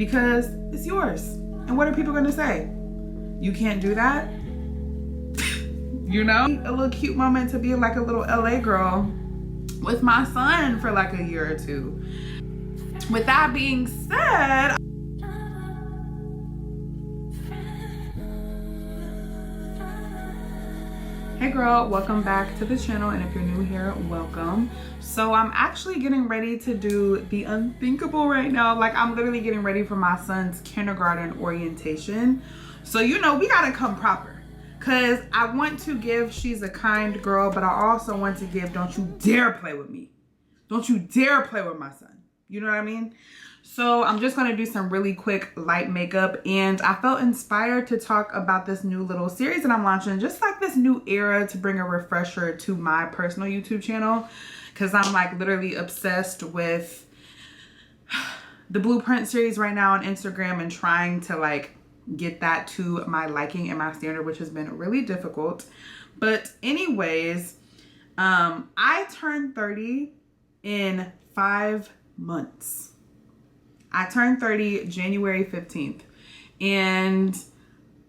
because it's yours. And what are people gonna say? You can't do that? You know? A little cute moment to be like a little LA girl with my son for like a year or two. With that being said, hey girl, welcome back to the channel, and if you're new here, welcome. So I'm actually getting ready to do the unthinkable right now. Like, I'm literally getting ready for my son's kindergarten orientation. So you know, we gotta come proper, because I want to give she's a kind girl, but I also want to give don't you dare play with me. Don't you dare play with my son. You know what I mean? So I'm just gonna do some really quick light makeup, and I felt inspired to talk about this new little series that I'm launching, just like this new era to bring a refresher to my personal YouTube channel, because I'm like literally obsessed with the Blueprint series right now on Instagram and trying to like get that to my liking and my standard, which has been really difficult. But anyways, I turned 30 in 5 months. I turned 30 January 15th. And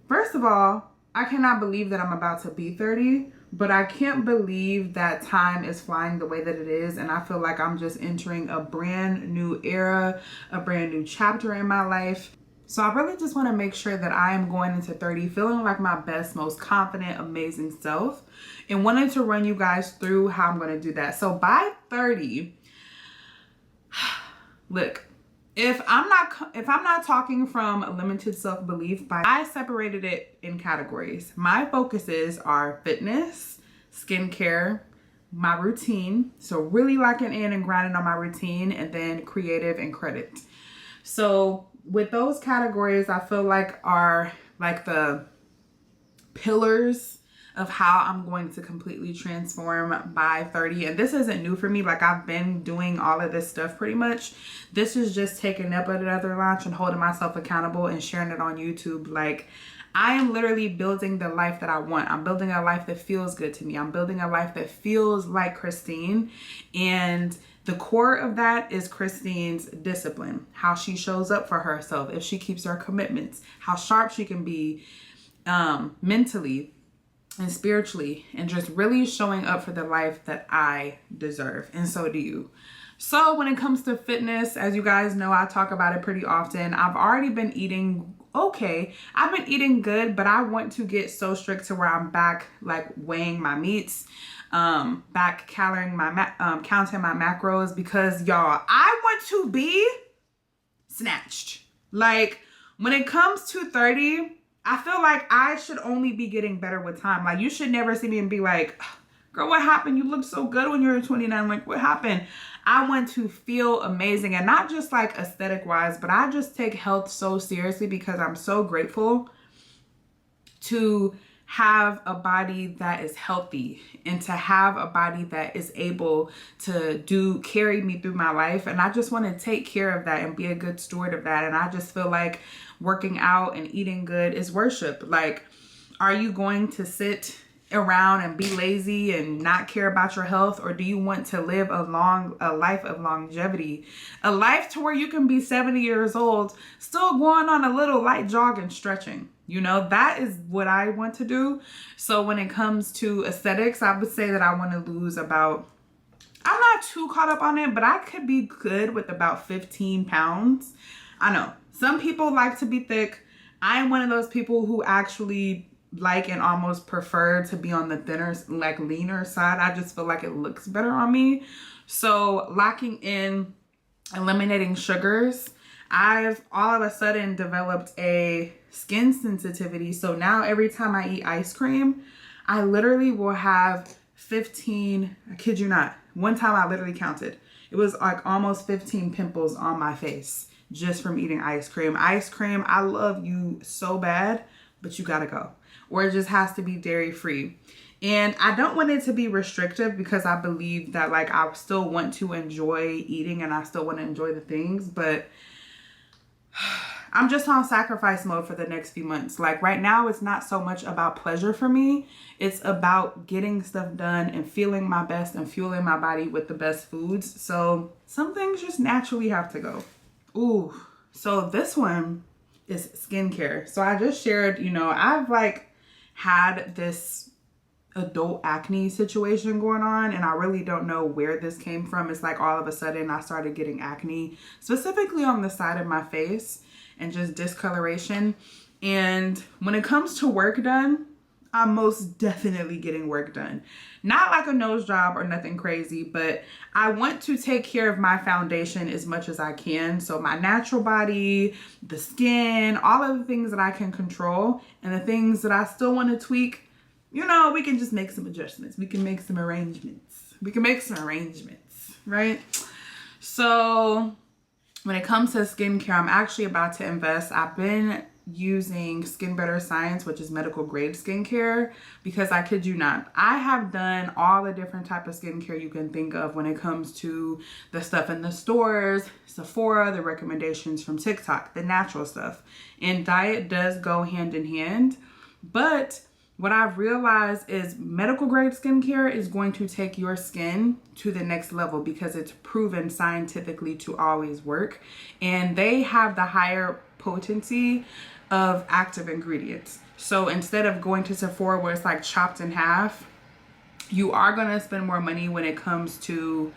first of all, I cannot believe that I'm about to be 30, but I can't believe that time is flying the way that it is. And I feel like I'm just entering a brand new era, a brand new chapter in my life. So I really just want to make sure that I am going into 30 feeling like my best, most confident, amazing self, and wanted to run you guys through how I'm going to do that. So by 30, look, if I'm not talking from a limited self-belief, I separated it in categories. My focuses are fitness, skincare, my routine, so really locking in and grinding on my routine, and then creative and credit. So with those categories, I feel like are like the pillars of how I'm going to completely transform by 30. And this isn't new for me. Like, I've been doing all of this stuff pretty much. This is just taking up another launch and holding myself accountable and sharing it on YouTube. Like, I am literally building the life that I want. I'm building a life that feels good to me. I'm building a life that feels like Christine. And the core of that is Christine's discipline, how she shows up for herself, if she keeps her commitments, how sharp she can be mentally and spiritually, and just really showing up for the life that I deserve. And so do you. So when it comes to fitness, as you guys know, I talk about it pretty often. I've already been eating okay. I've been eating good, but I want to get so strict to where I'm back like weighing my meats, back counting my macros, because y'all, I want to be snatched. Like, when it comes to 30, I feel like I should only be getting better with time. Like, you should never see me and be like, girl, what happened? You looked so good when you were 29. Like, what happened? I want to feel amazing, and not just like aesthetic wise, but I just take health so seriously because I'm so grateful to have a body that is healthy and to have a body that is able to carry me through my life. And I just want to take care of that and be a good steward of that. And I just feel like working out and eating good is worship. Like, are you going to sit around and be lazy and not care about your health, or do you want to live a life of longevity, a life to where you can be 70 years old still going on a little light jog and stretching? You know, that is what I want to do. So when it comes to aesthetics, I would say that I want to lose about, I'm not too caught up on it, but I could be good with about 15 pounds. I know some people like to be thick. I am one of those people who actually like and almost prefer to be on the thinner, like leaner side. I just feel like it looks better on me. So locking in, eliminating sugars, I've all of a sudden developed a skin sensitivity. So now every time I eat ice cream, I literally will have 15, I kid you not, one time I literally counted. It was like almost 15 pimples on my face just from eating ice cream. Ice cream, I love you so bad, but you gotta go. Or it just has to be dairy free. And I don't want it to be restrictive, because I believe that like I still want to enjoy eating and I still want to enjoy the things, but I'm just on sacrifice mode for the next few months. Like right now, it's not so much about pleasure for me. It's about getting stuff done and feeling my best and fueling my body with the best foods. So some things just naturally have to go. Ooh, So this one is skincare. So I just shared, you know, I've like had this adult acne situation going on, and I really don't know where this came from. It's like all of a sudden I started getting acne, specifically on the side of my face, and just discoloration. And when it comes to work done, I'm most definitely getting work done. Not like a nose job or nothing crazy, but I want to take care of my foundation as much as I can. So my natural body, the skin, all of the things that I can control, and the things that I still want to tweak, you know, we can just make some adjustments. We can make some arrangements. Right? So when it comes to skincare, I'm actually about to invest. I've been using Skin Better Science, which is medical grade skincare, because I kid you not, I have done all the different type of skincare you can think of when it comes to the stuff in the stores, Sephora, the recommendations from TikTok, the natural stuff. And diet does go hand in hand, but what I've realized is medical grade skincare is going to take your skin to the next level because it's proven scientifically to always work. And they have the higher potency of active ingredients. So instead of going to Sephora where it's like chopped in half, you are going to spend more money when it comes to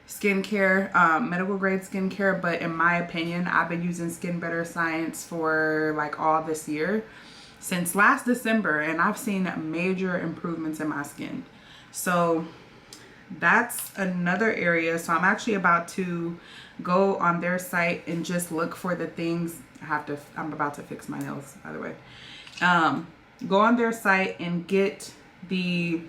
skincare, medical grade skincare. But in my opinion, I've been using Skin Better Science for like all this year, since last December, and I've seen major improvements in my skin. So that's another area. So I'm actually about to go on their site and just look for the things. I'm about to fix my nails, by the way. Go on their site and get I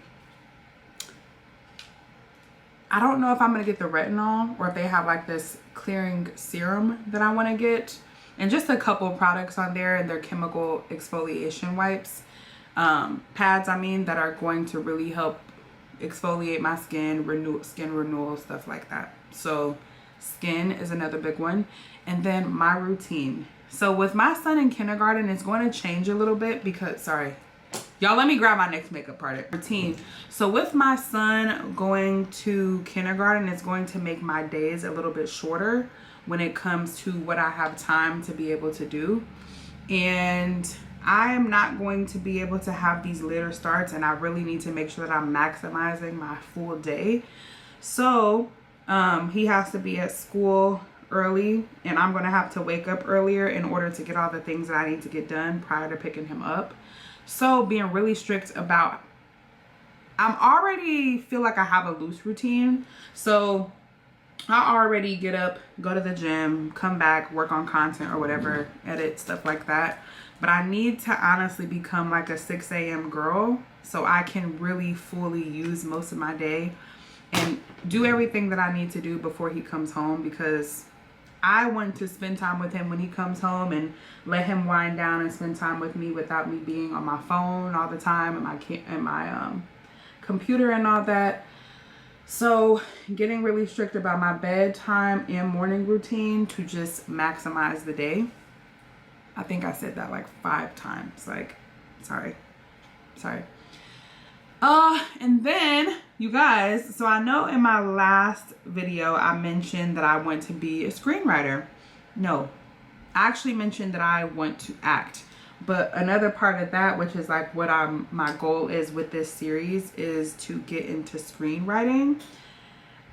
don't know if I'm gonna get the retinol or if they have like this clearing serum that I want to get, and just a couple products on there, and their chemical exfoliation wipes, pads, I mean, that are going to really help exfoliate my skin, skin renewal, stuff like that. So skin is another big one. And then my routine. So with my son in kindergarten, it's going to change a little bit because, sorry, y'all, let me grab my next makeup product. Routine. So with my son going to kindergarten, it's going to make my days a little bit shorter when it comes to what I have time to be able to do. And I am not going to be able to have these later starts, and I really need to make sure that I'm maximizing my full day. So he has to be at school early, and I'm going to have to wake up earlier in order to get all the things that I need to get done prior to picking him up. So being really strict about, I'm already feel like I have a loose routine. So I already get up, go to the gym, come back, work on content or whatever, edit, stuff like that. But I need to honestly become like a 6 a.m. girl so I can really fully use most of my day and do everything that I need to do before he comes home, because I want to spend time with him when he comes home and let him wind down and spend time with me without me being on my phone all the time and my computer and all that. So getting really strict about my bedtime and morning routine to just maximize the day. I think I said that like 5 times. Like, sorry. And then you guys, so I know in my last video I mentioned that I want to be a screenwriter. No, I actually mentioned that I want to act. But another part of that, which is like what my goal is with this series, is to get into screenwriting.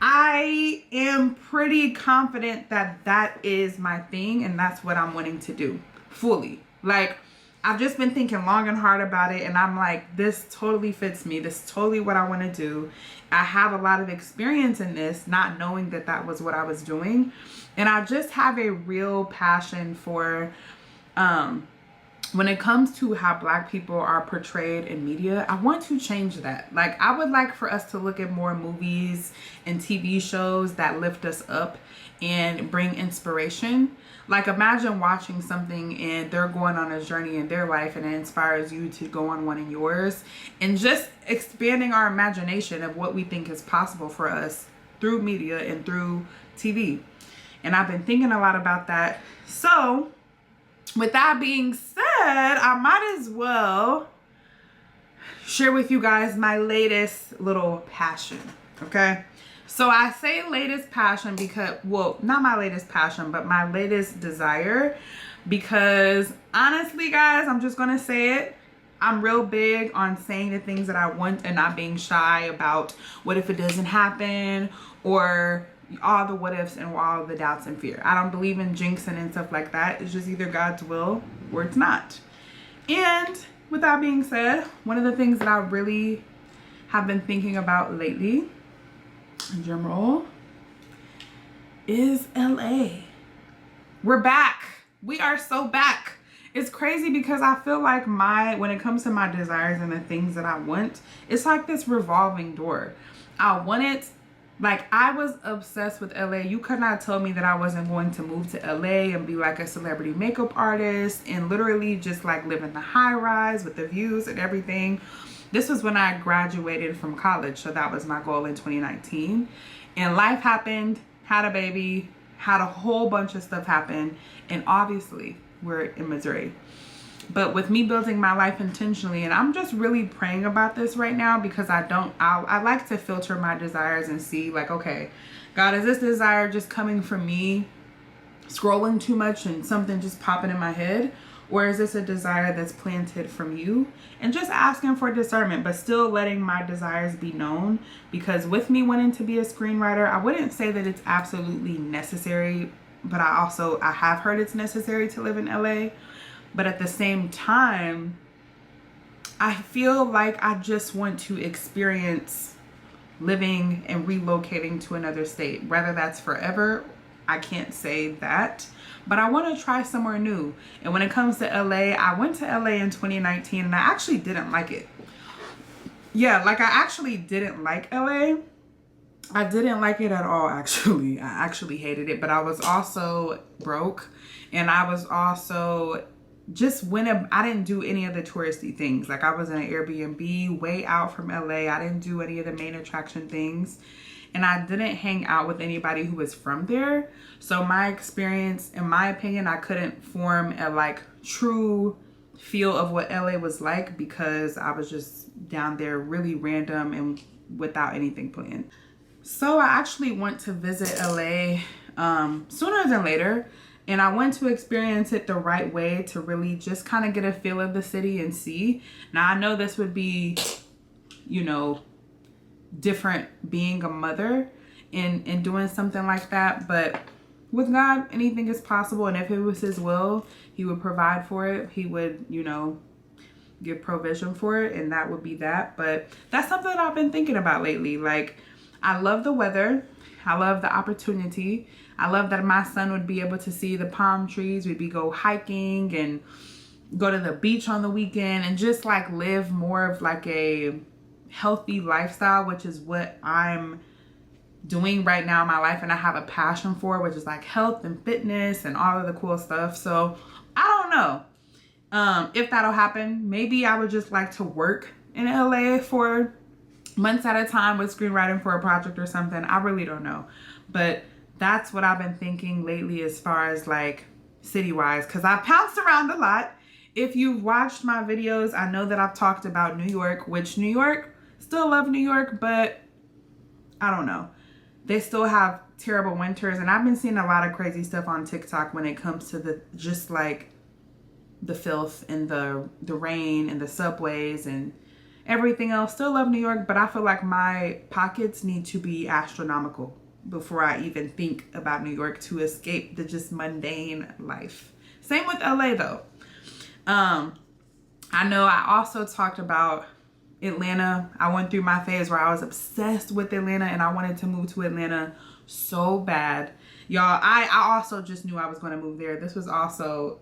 I am pretty confident that that is my thing, and that's what I'm wanting to do fully. Like, I've just been thinking long and hard about it, and I'm like, this totally fits me. This is totally what I want to do. I have a lot of experience in this, not knowing that that was what I was doing. And I just have a real passion for, when it comes to how Black people are portrayed in media, I want to change that. Like, I would like for us to look at more movies and TV shows that lift us up and bring inspiration. Like, imagine watching something and they're going on a journey in their life and it inspires you to go on one in yours, and just expanding our imagination of what we think is possible for us through media and through TV. And I've been thinking a lot about that. So with that being said, I might as well share with you guys my latest little passion, okay? So I say latest passion because, well, not my latest passion, but my latest desire, because honestly, guys, I'm just gonna say it. I'm real big on saying the things that I want and not being shy about what if it doesn't happen, or all the what ifs and all the doubts and fear. I don't believe in jinxing and stuff like that. It's just either God's will or it's not. And with that being said, one of the things that I really have been thinking about lately, drum roll, is LA. We're back. We are so back. It's crazy because I feel like when it comes to my desires and the things that I want, it's like this revolving door. I want it. Like, I was obsessed with LA. You could not tell me that I wasn't going to move to LA and be like a celebrity makeup artist and literally just like live in the high rise with the views and everything. This was when I graduated from college. So that was my goal in 2019. And life happened, had a baby, had a whole bunch of stuff happen. And obviously we're in Missouri. But with me building my life intentionally, and I'm just really praying about this right now because I like to filter my desires and see like, okay, God, is this desire just coming from me scrolling too much and something just popping in my head? Or is this a desire that's planted from you? And just asking for discernment, but still letting my desires be known. Because with me wanting to be a screenwriter, I wouldn't say that it's absolutely necessary, but I have heard it's necessary to live in LA. But at the same time, I feel like I just want to experience living and relocating to another state. Whether that's forever, I can't say that. But I want to try somewhere new. And when it comes to LA, I went to LA in 2019 and I actually didn't like it. Yeah, like I actually didn't like LA. I didn't like it at all, actually. I actually hated it. But I was also broke. And I was also I didn't do any of the touristy things. Like, I was in an Airbnb way out from LA. I didn't do any of the main attraction things. And I didn't hang out with anybody who was from there. So my experience, in my opinion, I couldn't form a like true feel of what LA was like because I was just down there really random and without anything planned. So I actually went to visit LA sooner than later. And I went to experience it the right way to really just kind of get a feel of the city and see. Now, I know this would be, you know, different being a mother and doing something like that. But with God, anything is possible. And if it was his will, he would provide for it. He would, you know, give provision for it. And that would be that. But that's something that I've been thinking about lately. Like, I love the weather. I love the opportunity. I love that my son would be able to see the palm trees. We'd be go hiking and go to the beach on the weekend and just like live more of like a healthy lifestyle, which is what I'm doing right now in my life and I have a passion for, which is like health and fitness and all of the cool stuff. So I don't know if that'll happen. Maybe I would just like to work in LA for months at a time with screenwriting for a project or something. I really don't know. But that's what I've been thinking lately as far as like city-wise, because I've pounced around a lot. If you've watched my videos, I know that I've talked about New York, which New York, still love New York, but I don't know. They still have terrible winters, and I've been seeing a lot of crazy stuff on TikTok when it comes to the just like the filth and the rain and the subways and everything else. Still love New York, but I feel like my pockets need to be astronomical before I even think about New York to escape the just mundane life. Same with LA though. I know I also talked about Atlanta. I went through my phase where I was obsessed with Atlanta and I wanted to move to Atlanta so bad. Y'all, I also just knew I was going to move there. This was also,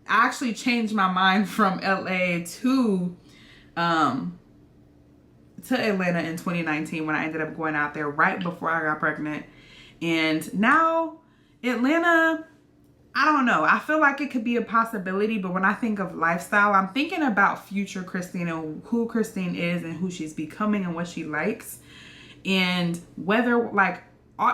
I actually changed my mind from LA to Atlanta in 2019 when I ended up going out there right before I got pregnant. And now Atlanta, I don't know. I feel like it could be a possibility, but when I think of lifestyle, I'm thinking about future Christine and who Christine is and who she's becoming and what she likes. And whether like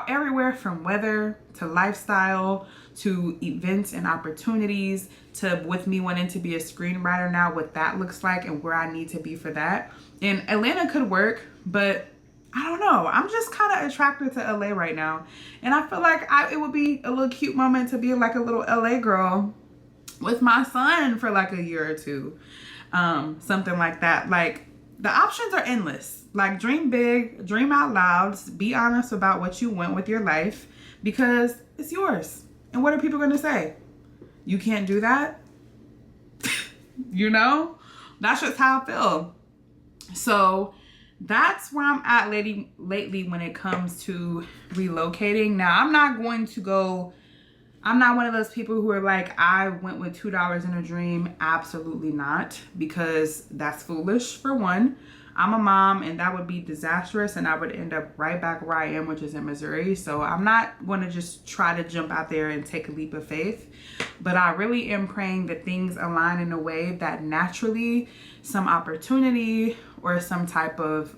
everywhere from weather to lifestyle to events and opportunities to with me wanting to be a screenwriter now, what that looks like and where I need to be for that. And Atlanta could work, but I don't know. I'm just kind of attracted to LA right now. And I feel like it would be a little cute moment to be like a little LA girl with my son for like a year or two. Something like that. Like, the options are endless. Like, dream big, dream out loud, be honest about what you want with your life because it's yours. And what are people going to say? You can't do that? You know? That's just how I feel. So that's where I'm at lately when it comes to relocating. Now, I'm not one of those people who are like, I went with $2 in a dream. Absolutely not, because that's foolish, for one. I'm a mom, and that would be disastrous, and I would end up right back where I am, which is in Missouri. So I'm not going to just try to jump out there and take a leap of faith. But I really am praying that things align in a way that naturally some opportunity or some type of,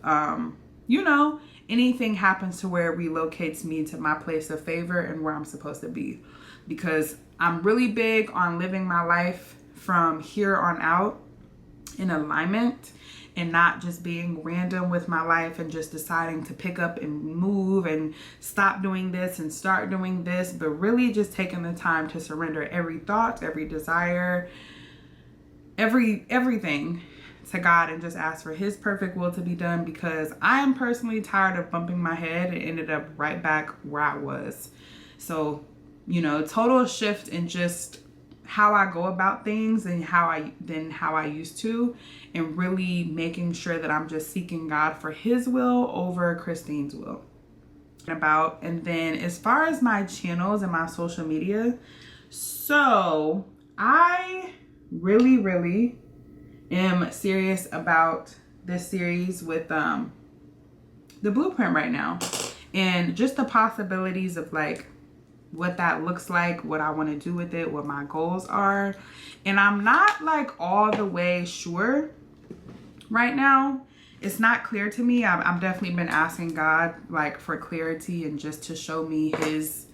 anything happens to where it relocates me to my place of favor and where I'm supposed to be. Because I'm really big on living my life from here on out in alignment and not just being random with my life and just deciding to pick up and move and stop doing this and start doing this, but really just taking the time to surrender every thought, every desire, everything to God and just ask for his perfect will to be done, because I am personally tired of bumping my head and ended up right back where I was. So, total shift in just how I go about things and how I used to, and really making sure that I'm just seeking God for his will over Christine's will. And then as far as my channels and my social media, so I really am serious about this series with the blueprint right now, and just the possibilities of like what that looks like, what I want to do with it, what my goals are. And I'm not like all the way sure right now. It's not clear to me. I've definitely been asking God like for clarity and just to show me his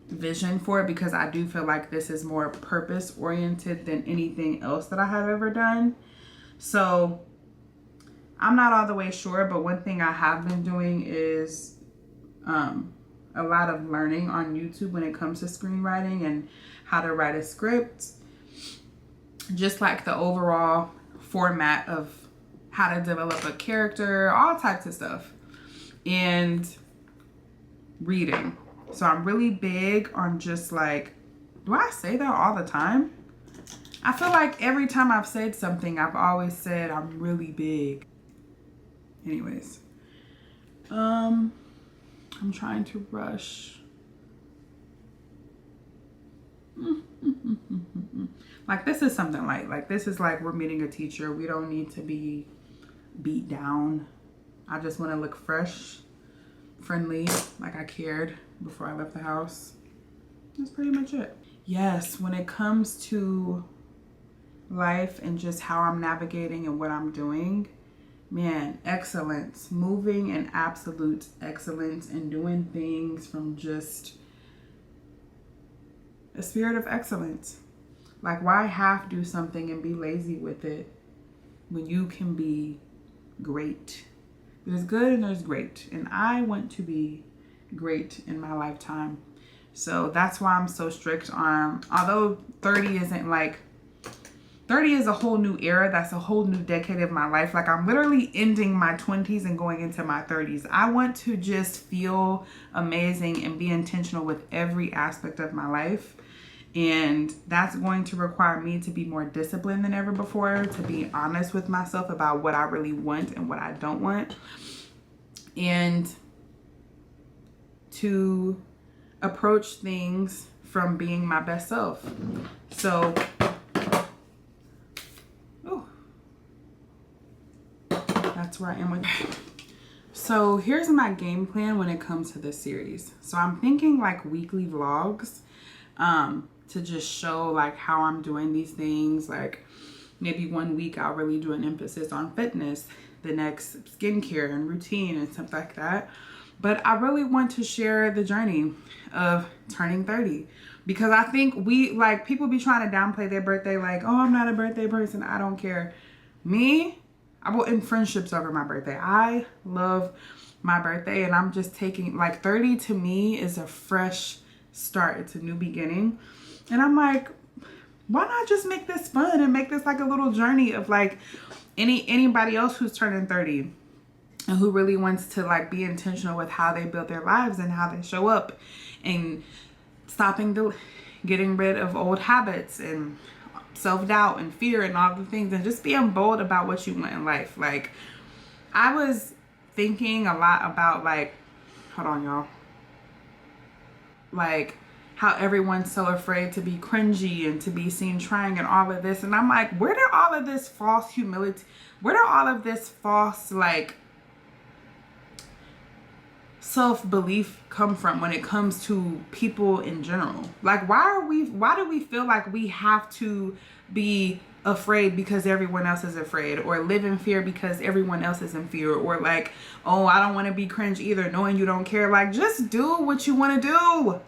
vision for it, because I do feel like this is more purpose oriented than anything else that I have ever done. So I'm not all the way sure, but one thing I have been doing is a lot of learning on YouTube when it comes to screenwriting and how to write a script, just like the overall format of how to develop a character, all types of stuff, and reading. So I'm really big on just like, do I say that all the time? I feel like every time I've said something, I've always said I'm really big. Anyways, I'm trying to rush. Like, this is something light. Like, this is like we're meeting a teacher. We don't need to be beat down. I just want to look fresh, friendly, like I cared before I left the house. That's pretty much it. Yes, when it comes to life and just how I'm navigating and what I'm doing, man, excellence, moving in absolute excellence and doing things from just a spirit of excellence. Like, why half do something and be lazy with it when you can be great? There's good and there's great, and I want to be great in my lifetime. So that's why I'm so strict on, although 30 isn't like, 30 is a whole new era. That's a whole new decade of my life. Like, I'm literally ending my 20s and going into my 30s. I want to just feel amazing and be intentional with every aspect of my life. And that's going to require me to be more disciplined than ever before, to be honest with myself about what I really want and what I don't want, and to approach things from being my best self. So that's where I am with it. So here's my game plan when it comes to this series. So I'm thinking like weekly vlogs, to just show like how I'm doing these things. Like, maybe one week I'll really do an emphasis on fitness, the next skincare and routine and stuff like that. But I really want to share the journey of turning 30, because I think people be trying to downplay their birthday, like, oh, I'm not a birthday person, I don't care. Me, I will end friendships over my birthday. I love my birthday, and I'm just taking, like, 30 to me is a fresh start. It's a new beginning. And I'm like, why not just make this fun and make this like a little journey of like anybody else who's turning 30 and who really wants to like be intentional with how they build their lives and how they show up, and getting rid of old habits and self-doubt and fear and all the things, and just being bold about what you want in life. Like, I was thinking a lot about, like, hold on y'all, like how everyone's so afraid to be cringy and to be seen trying and all of this. And I'm like, where did all of this false humility, where did all of this false like self-belief come from when it comes to people in general? Like, why do we feel like we have to be afraid because everyone else is afraid, or live in fear because everyone else is in fear, or like, oh, I don't want to be cringe either, knowing you don't care? Like, just do what you want to do.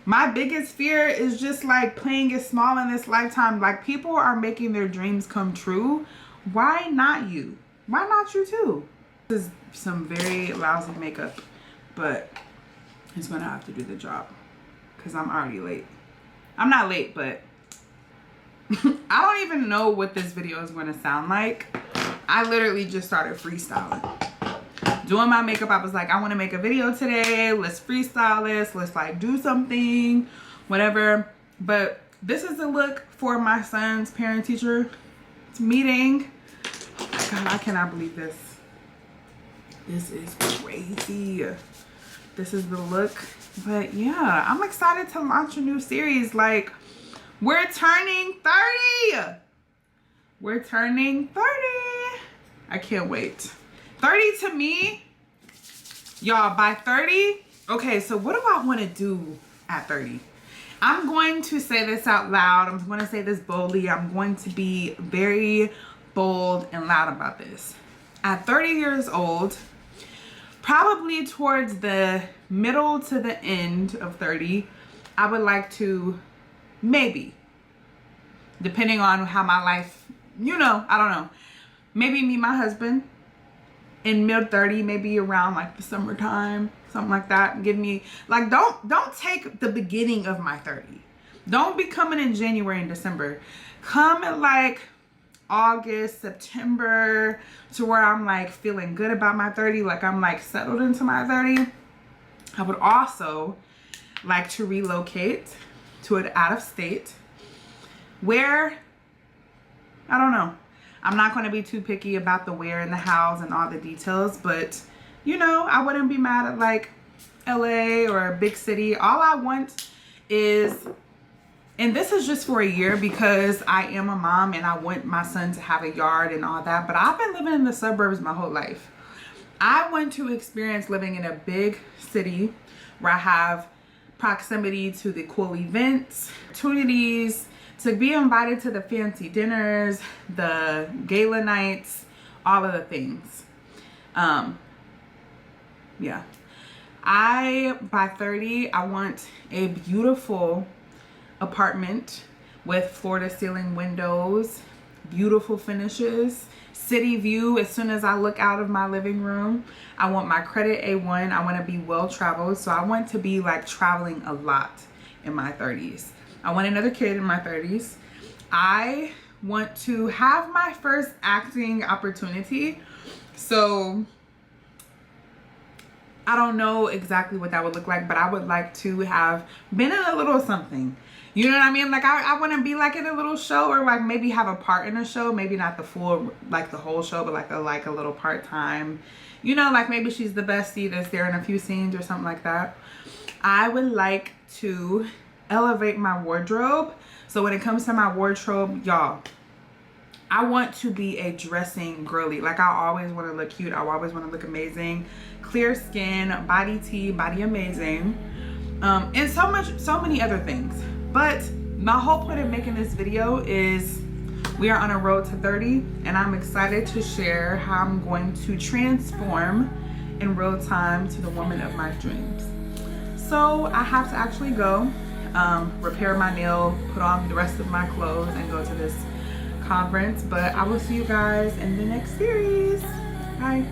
My biggest fear is just like playing it small in this lifetime. Like, people are making their dreams come true. Why not you? Why not you too? This is some very lousy makeup, but it's gonna have to do the job because I'm already late. I'm not late, but I don't even know what this video is gonna sound like. I literally just started freestyling. Doing my makeup, I was like, I want to make a video today. Let's freestyle this. Let's like do something, whatever. But this is the look for my son's parent-teacher meeting. Oh my God, I cannot believe this. This is crazy. This is the look. But yeah, I'm excited to launch a new series. Like, we're turning 30. We're turning 30. I can't wait. 30 to me, y'all, by 30, okay, so what do I want to do at 30? I'm going to say this out loud. I'm going to say this boldly. I'm going to be very bold and loud about this. At 30 years old, probably towards the middle to the end of 30, I would like to maybe, depending on how my life, you know, I don't know, maybe meet my husband in mid 30, maybe around like the summertime, something like that. Give me like, don't take the beginning of my 30. Don't be coming in January and December. Come in like August, September, to where I'm like feeling good about my 30, like I'm like settled into my 30. I would also like to relocate to an out of state where, I don't know, I'm not going to be too picky about the where in the house and all the details, but you know, I wouldn't be mad at like LA or a big city. All I want is, and this is just for a year because I am a mom and I want my son to have a yard and all that, but I've been living in the suburbs my whole life. I want to experience living in a big city where I have proximity to the cool events, opportunities, to be invited to the fancy dinners, the gala nights, all of the things. Yeah. By 30, I want a beautiful apartment with floor to ceiling windows, beautiful finishes, city view as soon as I look out of my living room. I want my credit A1. I want to be well traveled. So I want to be like traveling a lot in my 30s. I want another kid in my 30s. I want to have my first acting opportunity. So I don't know exactly what that would look like, but I would like to have been in a little something. You know what I mean? Like I want to be like in a little show, or like maybe have a part in a show. Maybe not the full, like the whole show, but like a little part-time. You know, like maybe she's the bestie that's there in a few scenes or something like that. I would like to elevate my wardrobe. So when it comes to my wardrobe, y'all, I want to be a dressing girly. Like I always want to look cute. I always want to look amazing. Clear skin, body tea, body amazing. And so many other things. But my whole point of making this video is we are on a road to 30, and I'm excited to share how I'm going to transform in real time to the woman of my dreams. So I have to actually go repair my nail, put on the rest of my clothes, and go to this conference. But I will see you guys in the next series. Bye.